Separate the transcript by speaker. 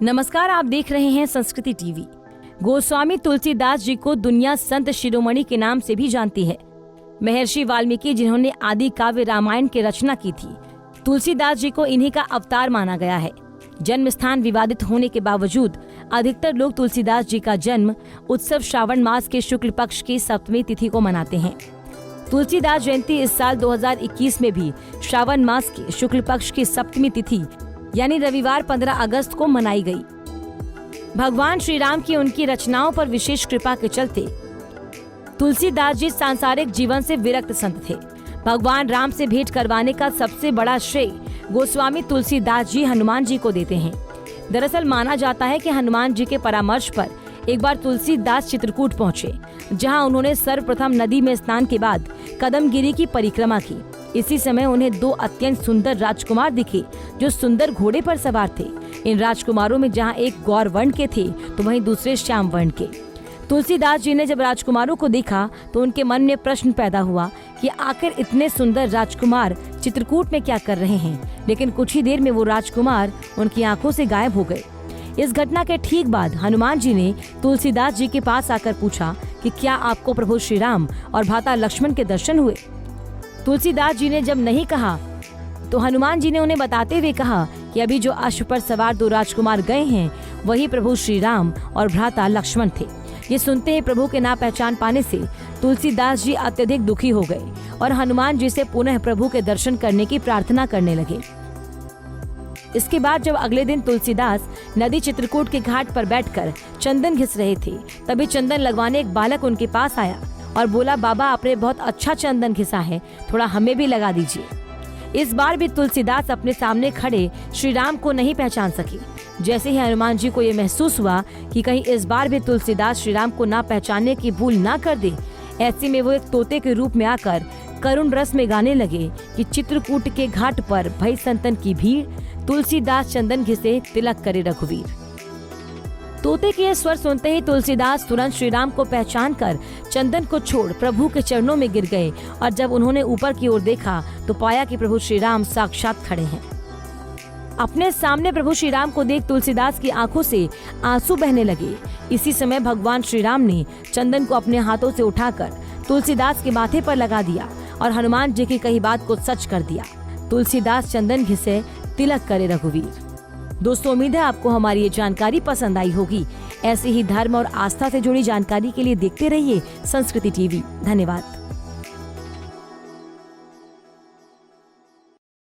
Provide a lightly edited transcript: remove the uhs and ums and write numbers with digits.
Speaker 1: नमस्कार, आप देख रहे हैं संस्कृति टीवी। गोस्वामी तुलसीदास जी को दुनिया संत शिरोमणि के नाम से भी जानती है। महर्षि वाल्मीकि जिन्होंने आदि काव्य रामायण की रचना की थी, तुलसीदास जी को इन्हीं का अवतार माना गया है। जन्म स्थान विवादित होने के बावजूद अधिकतर लोग तुलसीदास जी का जन्म उत्सव श्रावण मास के शुक्ल पक्ष की सप्तमी तिथि को मनाते हैं। तुलसीदास जयंती इस साल 2021 में भी श्रावण मास के शुक्ल पक्ष की सप्तमी तिथि यानी रविवार 15 अगस्त को मनाई गई। भगवान श्री राम की उनकी रचनाओं पर विशेष कृपा के चलते तुलसीदास जी सांसारिक जीवन से विरक्त संत थे। भगवान राम से भेंट करवाने का सबसे बड़ा श्रेय गोस्वामी तुलसीदास जी हनुमान जी को देते हैं। दरअसल माना जाता है कि हनुमान जी के परामर्श पर एक बार तुलसीदास चित्रकूट पहुंचे, जहां उन्होंने सर्वप्रथम नदी में स्नान के बाद कदमगिरी की परिक्रमा की। इसी समय उन्हें दो अत्यंत सुंदर राजकुमार दिखे, जो सुंदर घोड़े पर सवार थे। इन राजकुमारों में जहां एक गौर वर्ण के थे तो वहीं दूसरे श्याम वर्ण के। तुलसीदास जी ने जब राजकुमारों को देखा तो उनके मन में प्रश्न पैदा हुआ कि आखिर इतने सुंदर राजकुमार चित्रकूट में क्या कर रहे हैं। लेकिन कुछ ही देर में वो राजकुमार उनकी आंखों से गायब हो गए। इस घटना के ठीक बाद हनुमान जी ने तुलसीदास जी के पास आकर पूछा कि क्या आपको प्रभु श्री राम और भ्राता लक्ष्मण के दर्शन हुए। तुलसीदास जी ने जब नहीं कहा तो हनुमान जी ने उन्हें बताते हुए कहा कि अभी जो अश्व पर सवार दो राजकुमार गए हैं वही प्रभु श्री राम और भ्राता लक्ष्मण थे। ये सुनते ही प्रभु के ना पहचान पाने से तुलसीदास जी अत्यधिक दुखी हो गए और हनुमान जी से पुनः प्रभु के दर्शन करने की प्रार्थना करने लगे। इसके बाद जब अगले दिन तुलसीदास नदी चित्रकूट के घाट पर बैठकर चंदन घिस रहे थे, तभी चंदन लगवाने एक बालक उनके पास आया और बोला, बाबा आपने बहुत अच्छा चंदन घिसा है, थोड़ा हमें भी लगा दीजिए। इस बार भी तुलसीदास अपने सामने खड़े श्री राम को नहीं पहचान सके। जैसे ही हनुमान जी को ये महसूस हुआ कि कहीं इस बार भी तुलसीदास श्री राम को ना पहचानने की भूल ना कर दे, ऐसे में वो एक तोते के रूप में आकर करुण रस में गाने लगे कि चित्रकूट के घाट पर भई संतन की भीड़, तुलसीदास चंदन घिसे तिलक करे रघुवीर। तोते के ये स्वर सुनते ही तुलसीदास तुरंत श्री राम को पहचान कर चंदन को छोड़ प्रभु के चरणों में गिर गए और जब उन्होंने ऊपर की ओर देखा तो पाया कि प्रभु श्री राम साक्षात खड़े हैं। अपने सामने प्रभु श्री राम को देख तुलसीदास की आंखों से आंसू बहने लगे। इसी समय भगवान श्री राम ने चंदन को अपने हाथों से उठाकर तुलसीदास के माथे पर लगा दिया और हनुमान जी की कही बात को सच कर दिया। तुलसीदास चंदन घिसे तिलक करे रघुवीर। दोस्तों, उम्मीद है आपको हमारी ये जानकारी पसंद आई होगी। ऐसे ही धर्म और आस्था से जुड़ी जानकारी के लिए देखते रहिए संस्कृति टीवी। धन्यवाद।